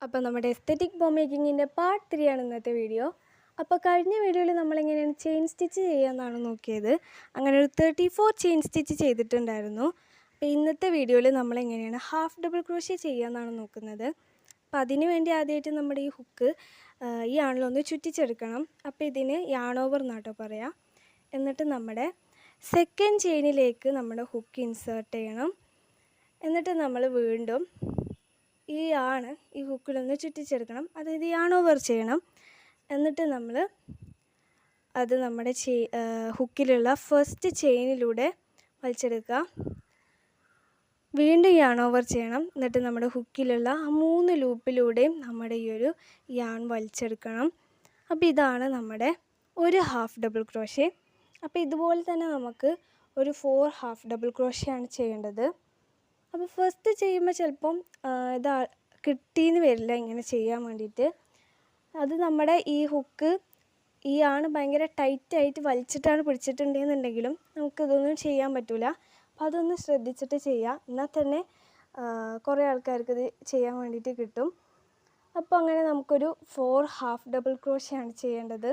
അപ്പോൾ നമ്മുടെ എസ്തെറ്റിക് ബോ മേക്കിങ്ങിൻ്റെ പാർട്ട് 3 ആണ് ഇന്നത്തെ വീഡിയോ. അപ്പോൾ കഴിഞ്ഞ വീഡിയോയിൽ നമ്മളെങ്ങനെയാണ് ചെയിൻ സ്റ്റിച്ച് ചെയ്യാമെന്നാണ് നോക്കിയത്. അങ്ങനെ ഒരു 34 ചെയിൻ സ്റ്റിച്ച് ചെയ്തിട്ടുണ്ടായിരുന്നു. അപ്പോൾ ഇന്നത്തെ വീഡിയോയിൽ നമ്മളെങ്ങനെയാണ് ഹാഫ് ഡബിൾ ക്രോഷ്യ ചെയ്യാമെന്നാണ് നോക്കുന്നത്. അപ്പോൾ അതിന് വേണ്ടി ആദ്യമായിട്ട് നമ്മുടെ ഈ ഹുക്ക് ഈ ആണിലൊന്ന് ചുറ്റിച്ചെടുക്കണം. അപ്പോൾ ഇതിന് യാൺ ഓവർ എന്നാട്ടോ പറയാം. എന്നിട്ട് നമ്മുടെ സെക്കൻഡ് ചെയിനിലേക്ക് നമ്മുടെ ഹുക്ക് ഇൻസേർട്ട് ചെയ്യണം. എന്നിട്ട് നമ്മൾ വീണ്ടും ഈ ഹുക്കിലൊന്ന് ചുറ്റിച്ചെടുക്കണം. അതായത് യാൺ ഓവർ ചെയ്യണം. എന്നിട്ട് നമ്മൾ അത് നമ്മുടെ ഹുക്കിലുള്ള ഫസ്റ്റ് ചെയിനിലൂടെ വലിച്ചെടുക്കുക. വീണ്ടും യാൺ ഓവർ ചെയ്യണം. എന്നിട്ട് നമ്മുടെ ഹുക്കിലുള്ള 3 ലൂപ്പിലൂടെയും നമ്മുടെ ഈ ഒരു യാൺ വലിച്ചെടുക്കണം. അപ്പോൾ ഇതാണ് നമ്മുടെ ഒരു ഹാഫ് ഡബിൾ ക്രോഷ്യ. അപ്പോൾ ഇതുപോലെ തന്നെ നമുക്ക് ഒരു 4 ഹാഫ് ഡബിൾ ക്രോഷ്യാണ് ചെയ്യേണ്ടത്. അപ്പോൾ ഫസ്റ്റ് ചെയ്യുമ്പോൾ ചിലപ്പം കിട്ടിയെന്ന് വരില്ല ഇങ്ങനെ ചെയ്യാൻ വേണ്ടിയിട്ട്. അത് നമ്മുടെ ഈ ഹുക്ക് ഈ ആണ് ഭയങ്കര ടൈറ്റായിട്ട് വലിച്ചിട്ടാണ് പിടിച്ചിട്ടുണ്ടെന്നുണ്ടെങ്കിലും നമുക്കിതൊന്നും ചെയ്യാൻ പറ്റില്ല. അപ്പോൾ അതൊന്ന് ശ്രദ്ധിച്ചിട്ട് ചെയ്യാം. എന്നാൽ തന്നെ കുറേ ആൾക്കാർക്ക് ഇത് ചെയ്യാൻ വേണ്ടിയിട്ട് കിട്ടും. അപ്പോൾ അങ്ങനെ നമുക്കൊരു 4 ഹാഫ് ഡബിൾ ക്രോഷ്യാണ് ചെയ്യേണ്ടത്.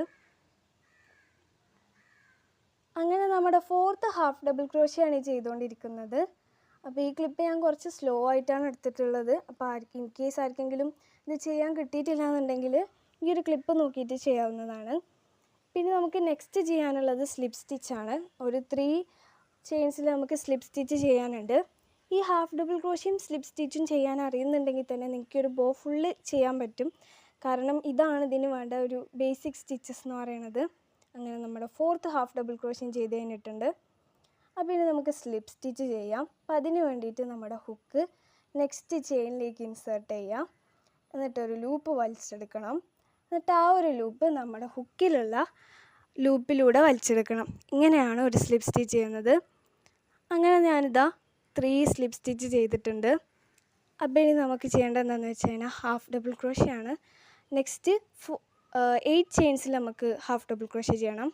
അങ്ങനെ നമ്മുടെ 4th ഹാഫ് ഡബിൾ ക്രോഷ്യാണ് ചെയ്തുകൊണ്ടിരിക്കുന്നത്. അപ്പോൾ ഈ ക്ലിപ്പ് ഞാൻ കുറച്ച് സ്ലോ ആയിട്ടാണ് എടുത്തിട്ടുള്ളത്. അപ്പോൾ ഇൻ കേസ് ആർക്കെങ്കിലും ഇത് ചെയ്യാൻ കിട്ടിയിട്ടില്ല എന്നുണ്ടെങ്കിൽ ഈ ഒരു ക്ലിപ്പ് നോക്കിയിട്ട് ചെയ്യാവുന്നതാണ്. പിന്നെ നമുക്ക് നെക്സ്റ്റ് ചെയ്യാനുള്ളത് സ്ലിപ്പ് സ്റ്റിച്ചാണ്. ഒരു 3 ചെയിൻസിൽ നമുക്ക് സ്ലിപ്പ് സ്റ്റിച്ച് ചെയ്യാനുണ്ട്. ഈ ഹാഫ് ഡബിൾ ക്രോഷ്യം സ്ലിപ്പ് സ്റ്റിച്ചും ചെയ്യാൻ അറിയുന്നുണ്ടെങ്കിൽ തന്നെ നിങ്ങൾക്കൊരു ബോ ഫുള്ള് ചെയ്യാൻ പറ്റും. കാരണം ഇതാണ് ഇതിന് വേണ്ട ഒരു ബേസിക് സ്റ്റിച്ചസ് എന്ന് പറയുന്നത്. അങ്ങനെ നമ്മുടെ 4th ഹാഫ് ഡബിൾ ക്രോഷ്യം ചെയ്ത് കഴിഞ്ഞിട്ടുണ്ട്. അപ്പോൾ ഇനി നമുക്ക് സ്ലിപ്പ് സ്റ്റിച്ച് ചെയ്യാം. അപ്പോൾ അതിന് വേണ്ടിയിട്ട് നമ്മുടെ ഹുക്ക് നെക്സ്റ്റ് ചെയിനിലേക്ക് ഇൻസേർട്ട് ചെയ്യാം. എന്നിട്ടൊരു ലൂപ്പ് വലിച്ചെടുക്കണം. എന്നിട്ട് ആ ഒരു ലൂപ്പ് നമ്മുടെ ഹുക്കിലുള്ള ലൂപ്പിലൂടെ വലിച്ചെടുക്കണം. ഇങ്ങനെയാണ് ഒരു സ്ലിപ്പ് സ്റ്റിച്ച് ചെയ്യുന്നത്. അങ്ങനെ ഞാനിതാ 3 സ്ലിപ്പ് സ്റ്റിച്ച് ചെയ്തിട്ടുണ്ട്. അപ്പോൾ ഇനി നമുക്ക് ചെയ്യേണ്ടത് എന്താണെന്ന് വെച്ച് കഴിഞ്ഞാൽ ഹാഫ് ഡബിൾ ക്രോഷ്യാണ്. നെക്സ്റ്റ് 8 ചെയിൻസിൽ നമുക്ക് ഹാഫ് ഡബിൾ ക്രോഷ്യ ചെയ്യണം.